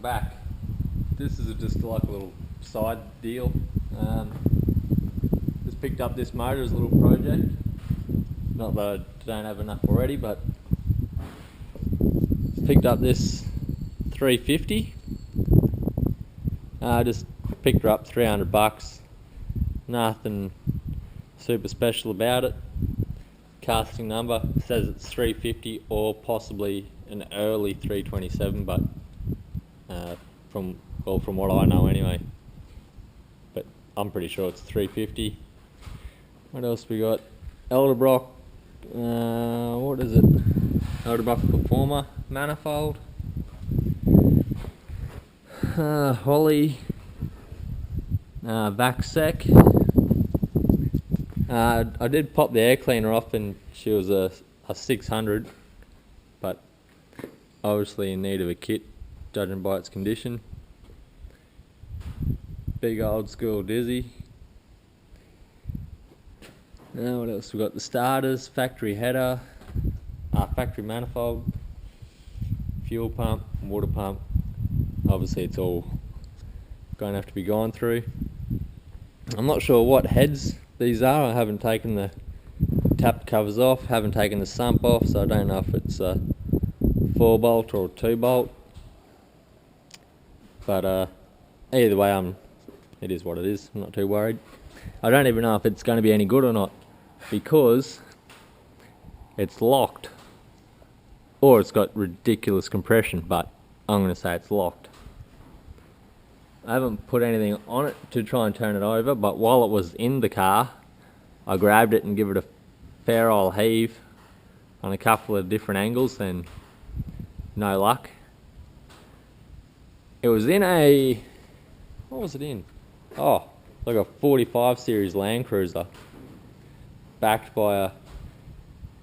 back. This is just like a little side deal. Just picked up this motor as a little project. Not that I don't have enough already, but picked up this 350. Just picked her up, 300 bucks. Nothing super special about it. Casting number says it's 350 or possibly an early 327, but from what I know anyway. But I'm pretty sure it's 350. What else we got? Elderbrock. What is it? Elderbrock Performer manifold. Holly. Vac-Sec. I did pop the air cleaner off and she was a 600, but obviously in need of a kit, judging by its condition. Big old school Dizzy. Now what else we got? The starters, factory header, factory manifold, fuel pump, water pump. Obviously it's all going to have to be gone through. I'm not sure what heads these are. I haven't taken the tap covers off, haven't taken the sump off, so I don't know if it's a 4-bolt or a 2-bolt. But either way, it is what it is. I'm not too worried. I don't even know if it's going to be any good or not, because it's locked, or it's got ridiculous compression, but I'm going to say it's locked. I haven't put anything on it to try and turn it over, but while it was in the car, I grabbed it and give it a fair old heave on a couple of different angles, and no luck. It was in a, what was it in? Oh, like a 45 series Land Cruiser, backed by a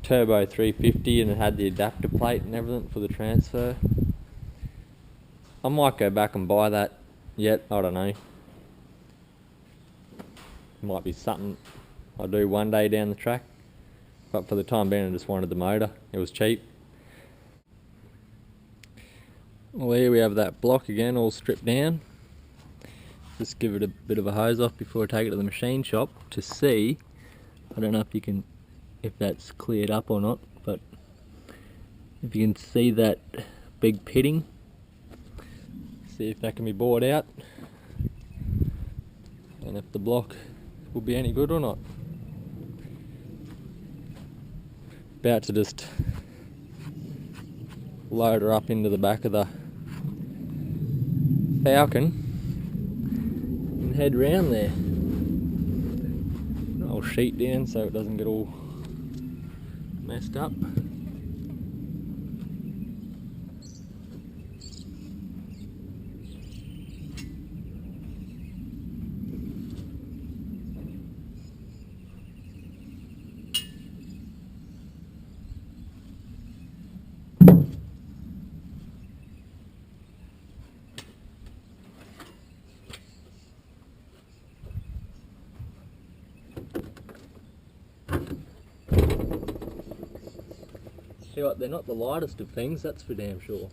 turbo 350, and it had the adapter plate and everything for the transfer. I might go back and buy that yet, I don't know. Might be something I'll do one day down the track, but for the time being I just wanted the motor. It was cheap. Well, here we have that block again, all stripped down. Just give it a bit of a hose off before I take it to the machine shop to see. I don't know if that's cleared up or not, but if you can see that big pitting, see if that can be bored out and if the block will be any good or not. About to just load her up into the back of the Falcon and head round there. I'll sheet down so it doesn't get all messed up. See what, they're not the lightest of things, that's for damn sure.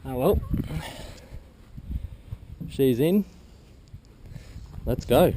Oh well, she's in, let's go.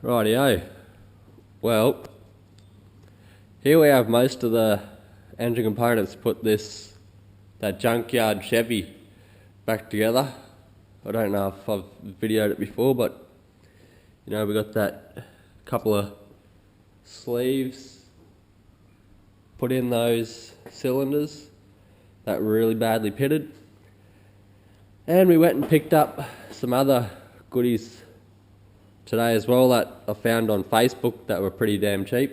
Rightio. Well, here we have most of the engine components to put that Junkyard Chevy back together. I don't know if I've videoed it before, but you know, we got that couple of sleeves, put in those cylinders that were really badly pitted. And we went and picked up some other goodies today as well that I found on Facebook that were pretty damn cheap.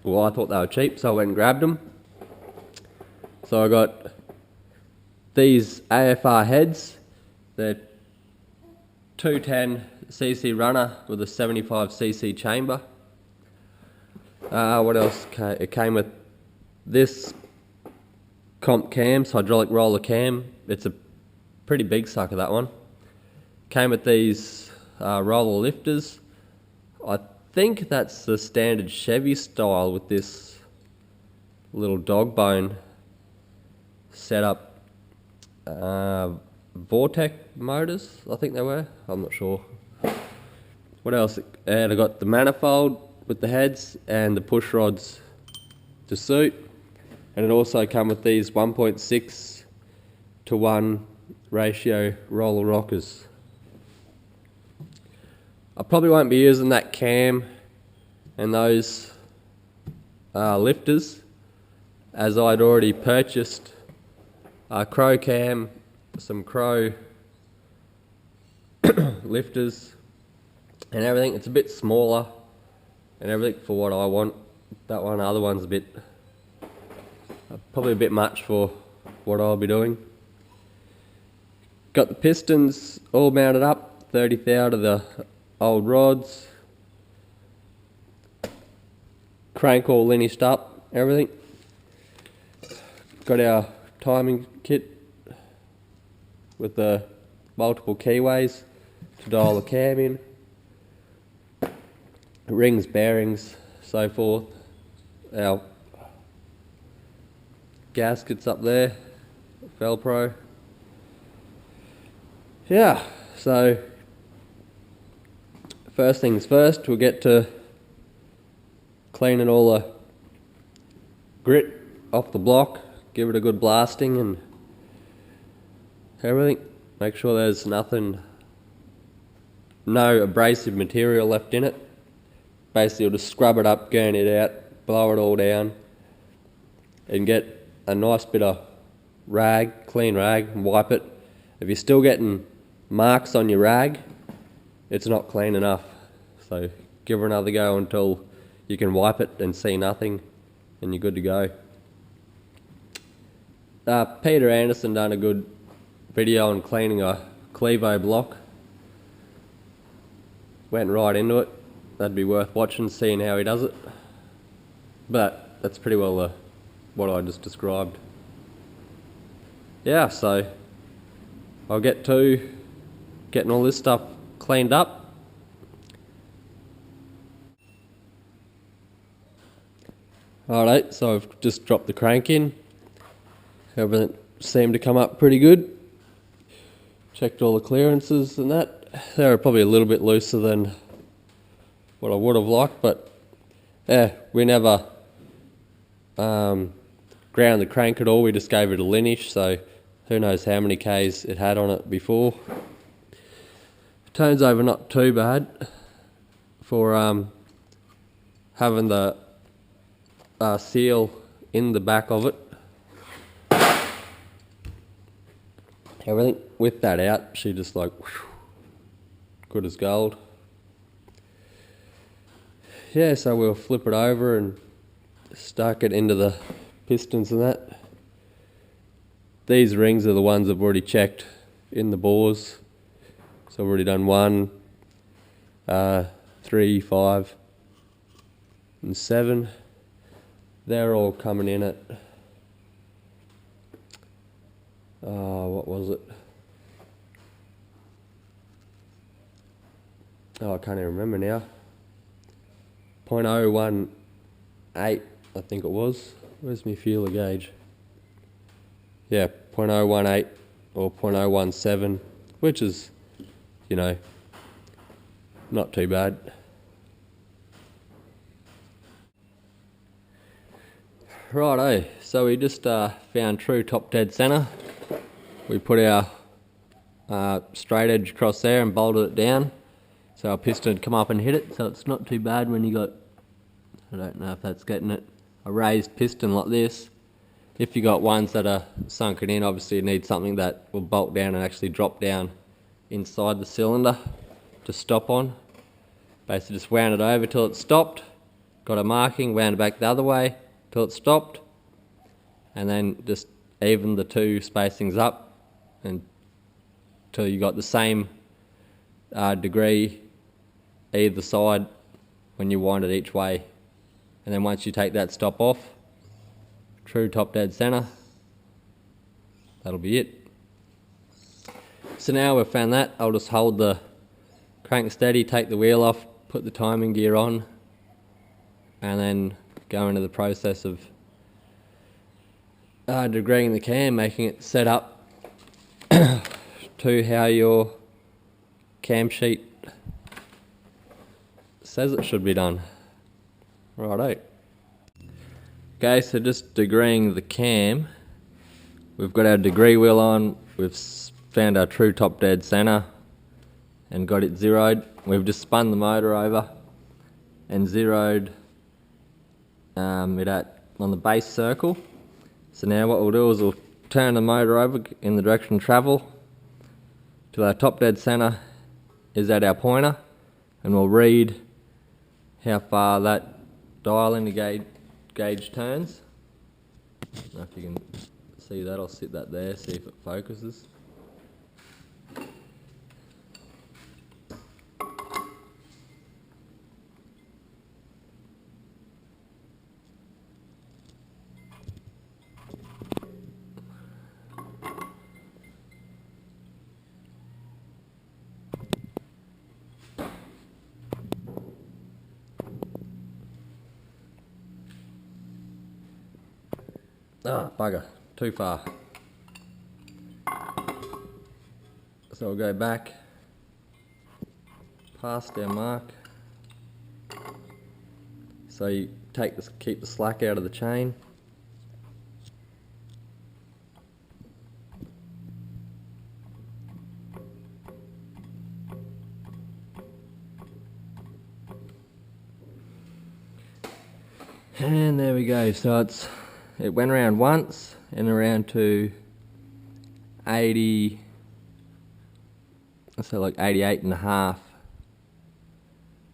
Well, I thought they were cheap, so I went and grabbed them. So I got these AFR heads. They're 210cc runner with a 75cc chamber. What else? It came with this comp cams, hydraulic roller cam. It's a pretty big sucker, that one. Came with these roller lifters. I think that's the standard Chevy style with this little dog bone setup. Vortex motors, I think they were. I'm not sure. What else? And I got the manifold with the heads and the push rods to suit. And it also came with these 1.6:1 ratio roller rockers. I probably won't be using that cam and those lifters, as I'd already purchased a Crow cam, some Crow lifters and everything. It's a bit smaller and everything for what I want. That one, the other one's probably a bit much for what I'll be doing. Got the pistons all mounted up, 30th out of the old rods. Crank all linished up, everything. Got our timing kit with the multiple keyways to dial the cam in. Rings, bearings, so forth. Our gaskets up there, Velcro. Yeah, so first things first, we'll get to cleaning all the grit off the block, give it a good blasting and everything. Make sure there's no abrasive material left in it. Basically, we'll just scrub it up, gurn it out, blow it all down, and get a nice bit of rag, clean rag, and wipe it. If you're still getting marks on your rag, it's not clean enough. So give it another go until you can wipe it and see nothing, and you're good to go. Peter Anderson done a good video on cleaning a Clevo block. Went right into it. That'd be worth watching, seeing how he does it. But that's pretty well what I just described. Yeah, so I'll get to getting all this stuff cleaned up. Alright, so I've just dropped the crank in. Everything seemed to come up pretty good. Checked all the clearances and that. They were probably a little bit looser than what I would have liked, but yeah, we never ground the crank at all. We just gave it a linish, so who knows how many Ks it had on it before. Turns over not too bad for having the seal in the back of it. Everything with that out, she just like whoosh, good as gold. Yeah, so we'll flip it over and stuck it into the pistons and that. These rings are the ones I've already checked in the bores. So I've already done 1, 3, 5 and 7. They're all coming in at what was it? Oh, I can't even remember now. 0.018, I think it was. Where's my feeler gauge? Yeah, 0.018 or 0.017, which is, you know, not too bad. Righto, so we just found true top dead centre. We put our straight edge across there and bolted it down, so our piston would come up and hit it, so it's not too bad when you got, I don't know if that's getting it, a raised piston like this. if you got ones that are sunken in, obviously you need something that will bolt down and actually drop down inside the cylinder to stop on. Basically just wound it over till it stopped, got a marking, wound it back the other way till it stopped, and then just even the two spacings up until you got the same degree either side when you wind it each way. And then once you take that stop off, true top dead center, that'll be it. So now we've found that, I'll just hold the crank steady, take the wheel off, put the timing gear on, and then go into the process of degreeing the cam, making it set up to how your cam sheet says it should be done. Righto. Okay, so just degreeing the cam. We've got our degree wheel on, we've found our true top dead center and got it zeroed. We've just spun the motor over and zeroed it on the base circle. So now what we'll do is we'll turn the motor over in the direction of travel till our top dead center is at our pointer, and we'll read how far that dial in the gauge turns. I don't know if you can see that, I'll sit that there, see if it focuses. Ah, bugger, too far. So we'll go back past our mark. So you keep the slack out of the chain. And there we go, so it went around once and around to 80, so like 88.5.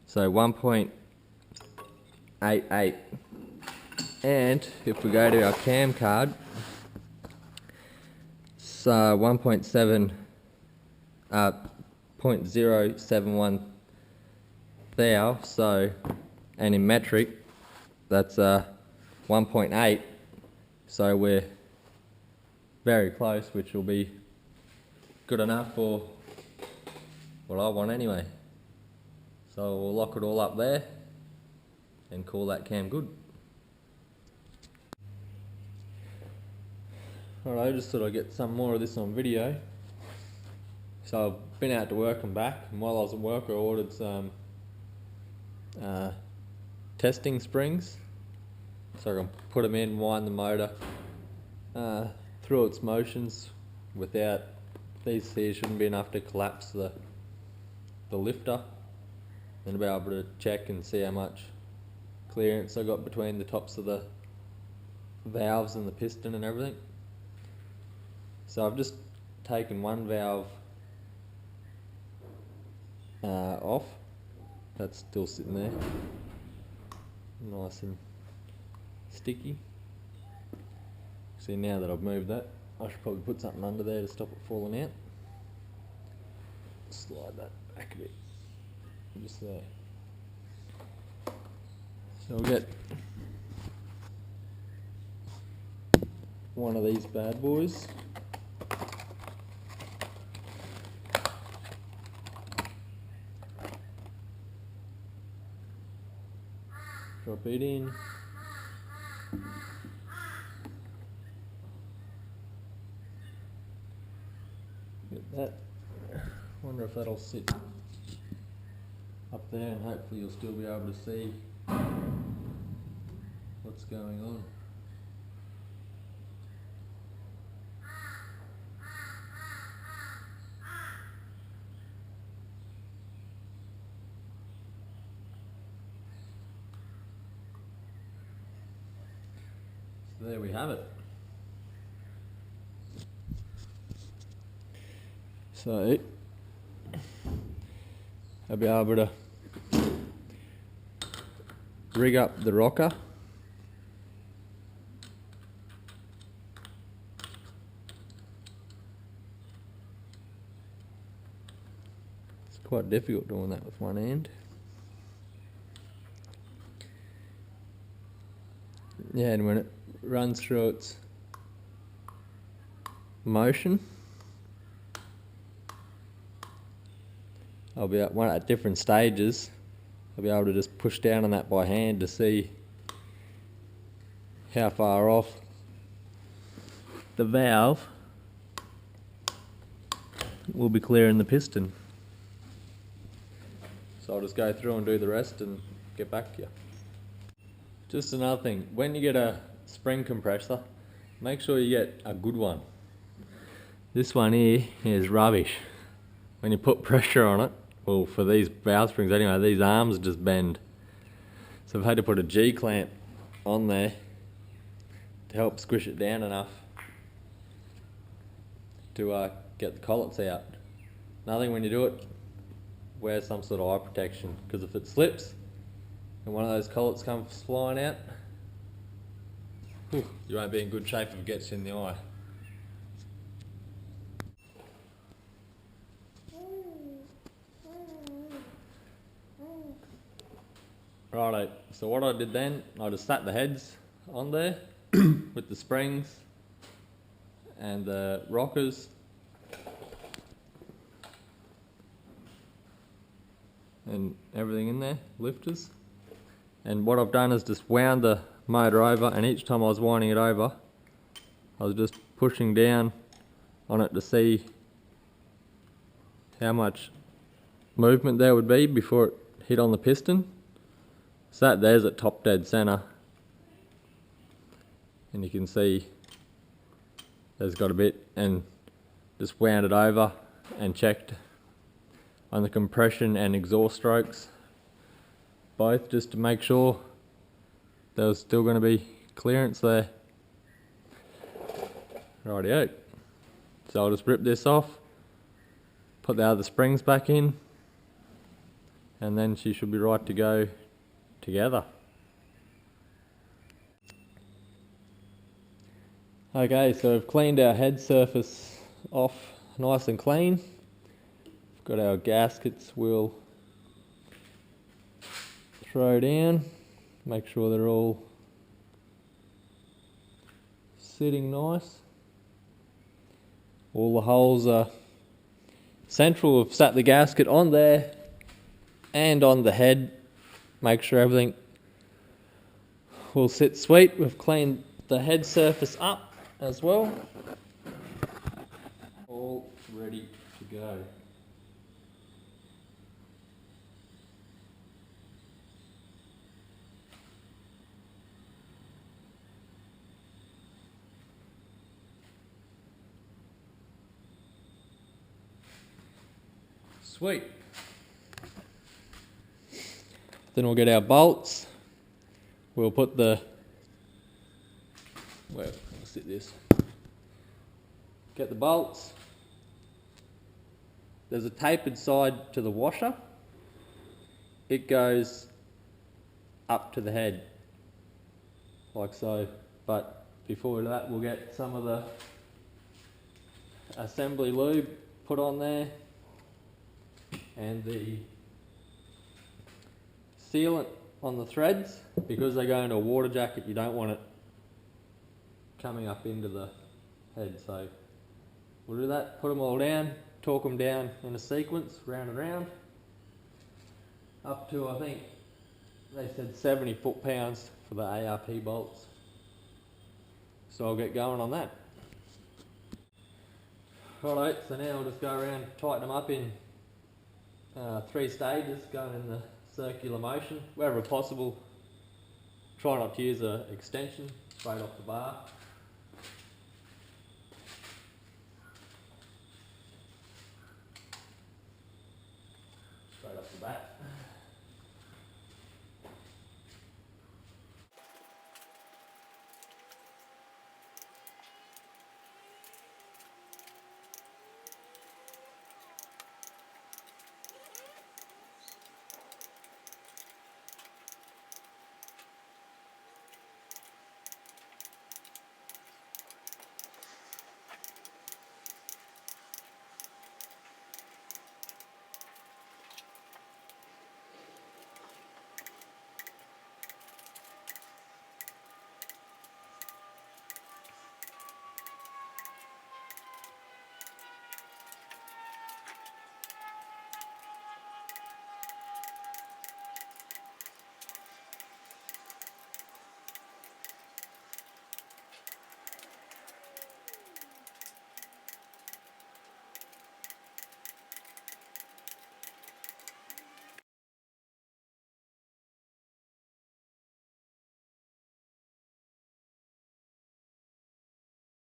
So 1.88. And if we go to our cam card, it's 0.071 thou, so, and in metric, that's 1.8. So we're very close, which will be good enough for what I want anyway. So we'll lock it all up there and call that cam good. Alright, I just thought I'd get some more of this on video. So I've been out to work and back, and while I was at work I ordered some testing springs so I can put them in, wind the motor through its motions without, these here shouldn't be enough to collapse the lifter, and be able to check and see how much clearance I got between the tops of the valves and the piston and everything. So I've just taken one valve off, that's still sitting there, nice and sticky. See, now that I've moved that, I should probably put something under there to stop it falling out. Slide that back a bit, just there. So we'll get one of these bad boys. Drop it in. Get that. Wonder if that'll sit up there, and hopefully you'll still be able to see what's going on. So there we have it. So I'll be able to rig up the rocker. It's quite difficult doing that with one hand. Yeah, and when it runs through its motion, I'll be at different stages. I'll be able to just push down on that by hand to see how far off the valve will be clearing the piston. So I'll just go through and do the rest and get back to you. Just another thing, when you get a spring compressor, make sure you get a good one. This one here is rubbish. When you put pressure on it, well, for these valve springs anyway, these arms just bend. So I've had to put a G-clamp on there to help squish it down enough to get the collets out. Another thing, when you do it, wear some sort of eye protection, because if it slips and one of those collets comes flying out, you won't be in good shape if it gets you in the eye. Righto, so what I did then, I just sat the heads on there with the springs and the rockers, and everything in there, lifters. And what I've done is just wound the motor over, and each time I was winding it over, I was just pushing down on it to see how much movement there would be before it hit on the piston. So that there's at top dead center, and you can see there's got a bit, and just wound it over and checked on the compression and exhaust strokes both, just to make sure there was still going to be clearance there. Rightio. So I'll just rip this off, put the other springs back in, and then she should be right to go together. Okay, so we've cleaned our head surface off nice and clean. We've got our gaskets we'll throw down, make sure they're all sitting nice. All the holes are central. We've sat the gasket on there and on the head. Make sure everything will sit sweet. We've cleaned the head surface up as well. All ready to go. Sweet. Then we'll get our bolts. We'll put the, where, I'll sit this. Get the bolts. There's a tapered side to the washer. It goes up to the head, like so. But before that, we'll get some of the assembly lube put on there, and the sealant on the threads. Because they go into a water jacket, you don't want it coming up into the head. So we'll do that, put them all down, torque them down in a sequence, round and round, up to, I think they said 70 foot-pounds for the ARP bolts. So I'll get going on that. Righto, so now I'll just go around, tighten them up in 3 stages, going in the circular motion. Wherever possible, try not to use an extension straight off the bar.